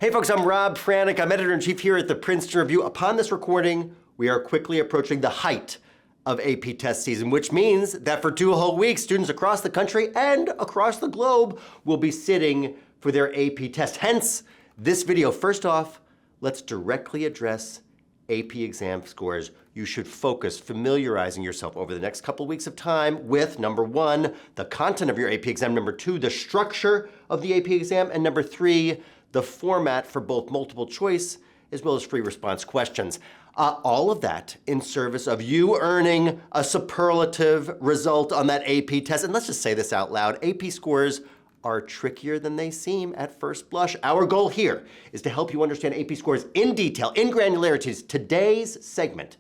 Hey folks, I'm Rob Franick. I'm editor-in-chief here at the Princeton Review. Upon this recording, we are quickly approaching the height of AP test season, which means that for 2 whole weeks, students across the country and across the globe will be sitting for their AP test. Hence, this video. First off, let's directly address AP exam scores. You should focus familiarizing yourself over the next couple weeks of time with, number 1, the content of your AP exam, number 2, the structure of the AP exam, and number 3, the format for both multiple choice as well as free response questions. All of that in service of you earning a superlative result on that AP test. And let's just say this out loud, AP scores are trickier than they seem at first blush. Our goal here is to help you understand AP scores in detail, in granularities. Today's segment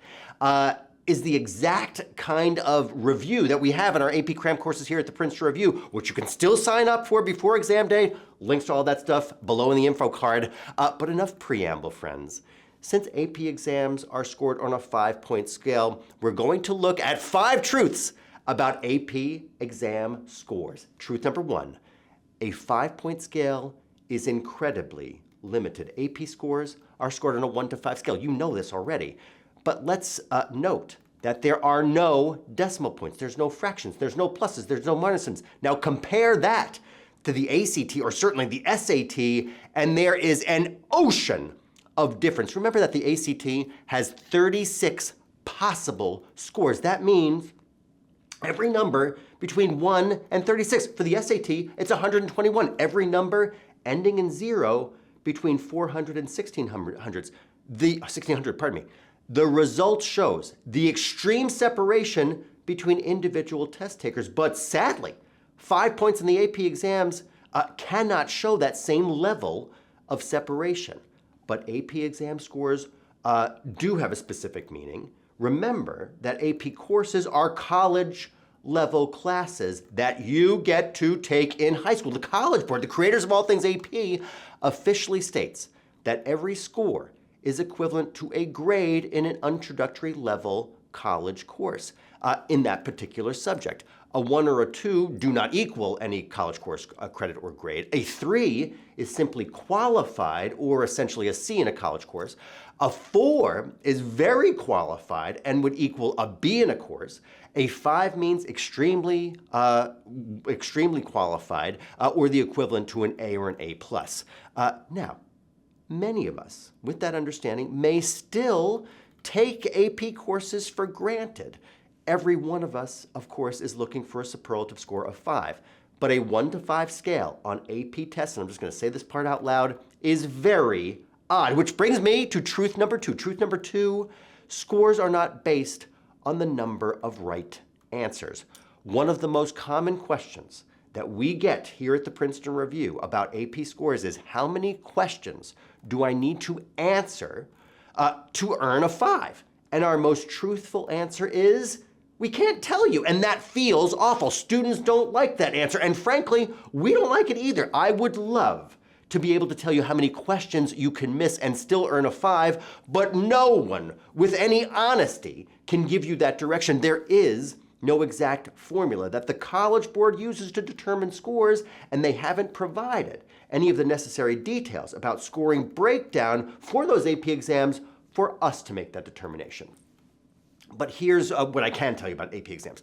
is the exact kind of review that we have in our AP cram courses here at the Princeton Review, which you can still sign up for before exam day. Links to all that stuff below in the info card. But enough preamble, friends. Since AP exams are scored on a 5-point scale, we're going to look at 5 truths about AP exam scores. Truth number 1. A 5-point scale is incredibly limited. AP scores are scored on a 1 to 5 scale. You know this already. But let's note that there are no decimal points. There's no fractions. There's no pluses. There's no minuses. Now compare that to the ACT or certainly the SAT, and there is an ocean of difference. Remember that the ACT has 36 possible scores. That means every number between 1 and 36. For the SAT, it's 121. Every number ending in 0 between 400 and 1600, pardon me. The result shows the extreme separation between individual test takers, but sadly, 5 points in the AP exams cannot show that same level of separation. But AP exam scores do have a specific meaning. Remember that AP courses are college-level classes that you get to take in high school. The College Board, the creators of all things AP, officially states that every score is equivalent to a grade in an introductory level college course in that particular subject. A 1 or a 2 do not equal any college course credit or grade. A 3 is simply qualified or essentially a C in a college course. A 4 is very qualified and would equal a B in a course. A 5 means extremely qualified or the equivalent to an A or an A+. Now, many of us, with that understanding, may still take AP courses for granted. Every one of us, of course, is looking for a superlative score of 5. But a 1 to 5 scale on AP tests, and I'm just going to say this part out loud, is very odd. Which brings me to truth number 2. Truth number 2, scores are not based on the number of right answers. One of the most common questions that we get here at the Princeton Review about AP scores is how many questions do I need to answer to earn a 5? And our most truthful answer is, we can't tell you, and that feels awful. Students don't like that answer, and frankly, we don't like it either. I would love to be able to tell you how many questions you can miss and still earn a 5, but no one with any honesty can give you that direction. There is no exact formula that the College Board uses to determine scores, and they haven't provided any of the necessary details about scoring breakdown for those AP exams for us to make that determination. But here's what I can tell you about AP exams.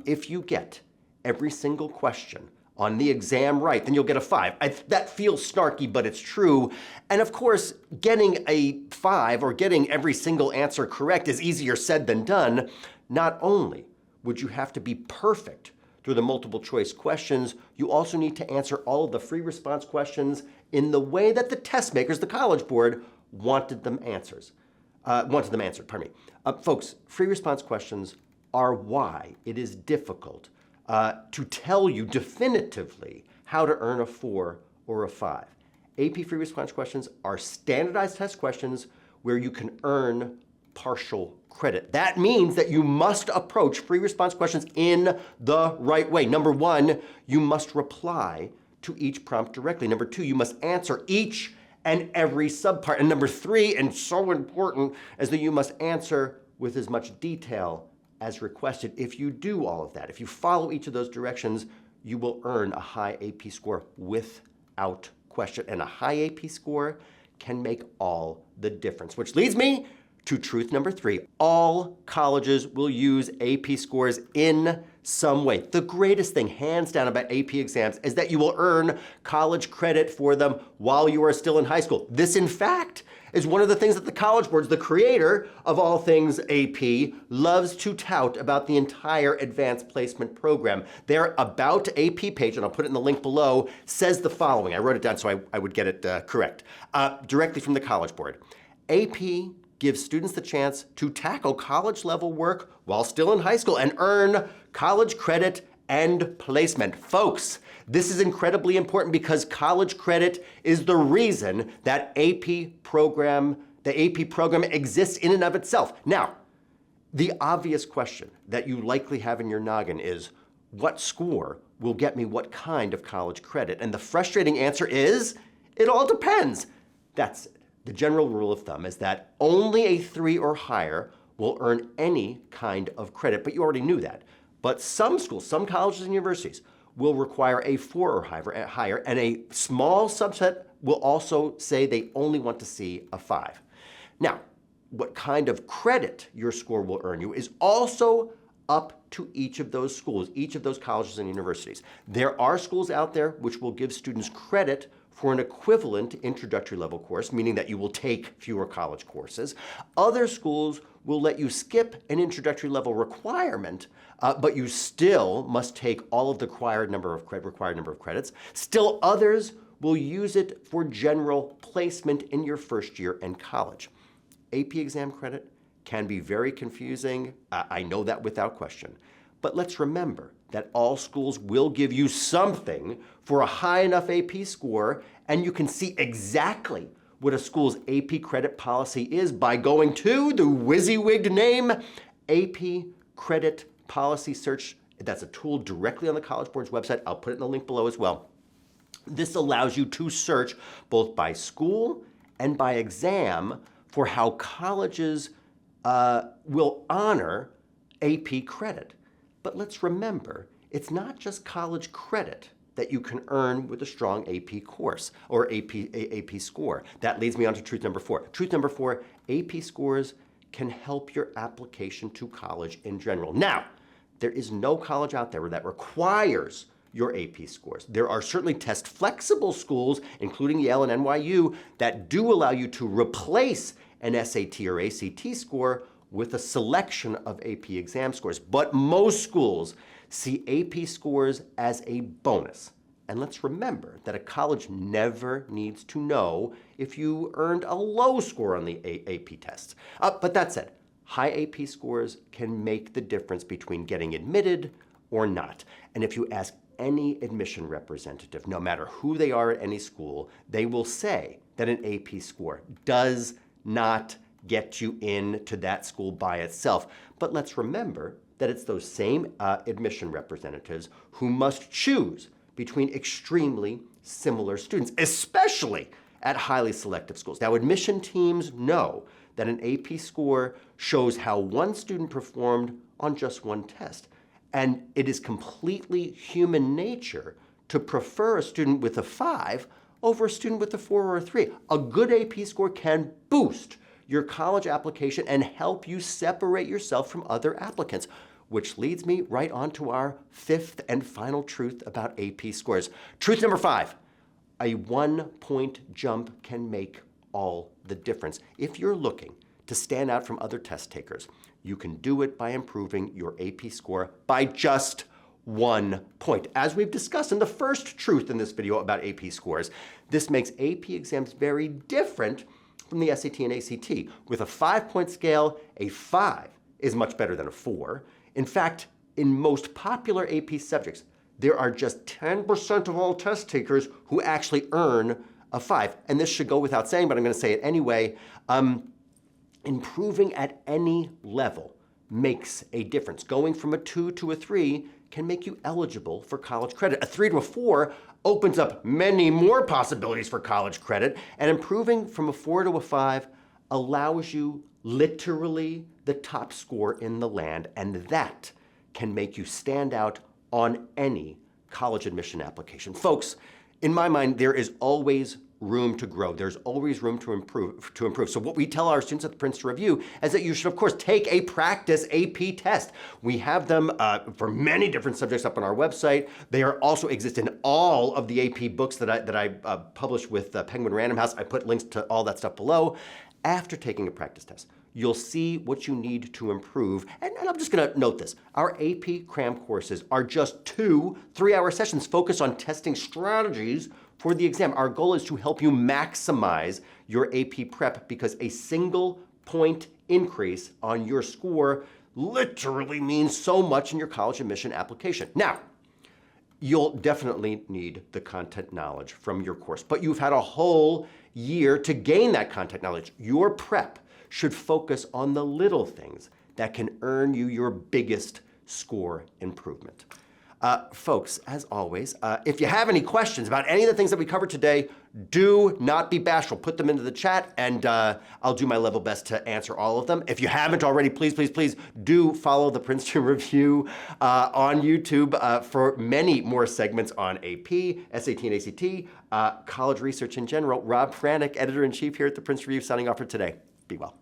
If you get every single question on the exam right, then you'll get a 5. That feels snarky, but it's true. And of course, getting a 5 or getting every single answer correct is easier said than done. Not only would you have to be perfect through the multiple choice questions, you also need to answer all of the free response questions in the way that the test makers, the College Board, wanted them answered. Folks, free response questions are why it is difficult to tell you definitively how to earn a 4 or a 5. AP free response questions are standardized test questions where you can earn partial credit. That means that you must approach free response questions in the right way. Number 1, you must reply to each prompt directly. Number 2, you must answer each and every subpart. And number 3, and so important, is that you must answer with as much detail as requested. If you do all of that, if you follow each of those directions, you will earn a high AP score without question. And a high AP score can make all the difference, which leads me to truth number 3. All colleges will use AP scores in some way. The greatest thing, hands down, about AP exams is that you will earn college credit for them while you are still in high school. This, in fact, is one of the things that the College Board, the creator of all things AP, loves to tout about the entire advanced placement program. Their About AP page, and I'll put it in the link below, says the following. I wrote it down so I would get it correct. Directly from the College Board. AP gives students the chance to tackle college-level work while still in high school and earn college credit and placement. Folks, this is incredibly important because college credit is the reason that the AP program exists in and of itself. Now, the obvious question that you likely have in your noggin is, what score will get me what kind of college credit? And the frustrating answer is, it all depends. That's it. The general rule of thumb is that only a 3 or higher will earn any kind of credit, but you already knew that. But some schools, some colleges and universities will require a 4 or higher, and a small subset will also say they only want to see a 5. Now, what kind of credit your score will earn you is also up to each of those schools, each of those colleges and universities. There are schools out there which will give students credit for an equivalent introductory level course, meaning that you will take fewer college courses. Other schools will let you skip an introductory level requirement, but you still must take all of the required number of credits. Still others will use it for general placement in your first year in college. AP exam credit can be very confusing. I know that without question. But let's remember that all schools will give you something for a high enough AP score, and you can see exactly what a school's AP credit policy is by going to the WYSIWYG name, AP Credit Policy Search. That's a tool directly on the College Board's website. I'll put it in the link below as well. This allows you to search both by school and by exam for how colleges will honor AP credit. But let's remember, it's not just college credit that you can earn with a strong AP course or AP score. That leads me on to truth number 4. Truth number 4, AP scores can help your application to college in general. Now, there is no college out there that requires your AP scores. There are certainly test-flexible schools, including Yale and NYU, that do allow you to replace an SAT or ACT score with a selection of AP exam scores. But most schools see AP scores as a bonus. And let's remember that a college never needs to know if you earned a low score on the AP tests. But that said, high AP scores can make the difference between getting admitted or not. And if you ask any admission representative, no matter who they are at any school, they will say that an AP score does not get you into that school by itself. But let's remember that it's those same admission representatives who must choose between extremely similar students, especially at highly selective schools. Now, admission teams know that an AP score shows how one student performed on just one test. And it is completely human nature to prefer a student with a 5 over a student with a 4 or a 3. A good AP score can boost your college application and help you separate yourself from other applicants, which leads me right on to our 5th and final truth about AP scores. Truth number 5, a 1-point jump can make all the difference. If you're looking to stand out from other test takers, you can do it by improving your AP score by just 1 point. As we've discussed in the first truth in this video about AP scores, this makes AP exams very different from the SAT and ACT. With a 5-point scale, a 5 is much better than a 4. In fact, in most popular AP subjects, there are just 10% of all test takers who actually earn a 5. And this should go without saying, but I'm going to say it anyway. Improving at any level makes a difference. Going from a 2 to a 3 can make you eligible for college credit. A 3 to a 4 opens up many more possibilities for college credit, and improving from a 4 to a 5 allows you literally the top score in the land, and that can make you stand out on any college admission application. Folks, in my mind, there is always room to grow. There's always room to improve. So what we tell our students at the Princeton Review is that you should, of course, take a practice AP test. We have them for many different subjects up on our website. They are also exist in all of the AP books that I publish with Penguin Random House. I put links to all that stuff below. After taking a practice test, you'll see what you need to improve. And I'm just gonna note this. Our AP cram courses are just 2 3-hour sessions focused on testing strategies for the exam. Our goal is to help you maximize your AP prep because a single point increase on your score literally means so much in your college admission application. Now, you'll definitely need the content knowledge from your course, but you've had a whole year to gain that content knowledge. Your prep should focus on the little things that can earn you your biggest score improvement. Folks, as always, if you have any questions about any of the things that we covered today, do not be bashful. Put them into the chat and I'll do my level best to answer all of them. If you haven't already, please, please, please do follow the Princeton Review on YouTube for many more segments on AP, SAT and ACT, college research in general. Rob Franick, Editor-in-Chief here at the Princeton Review, signing off for today. Be well.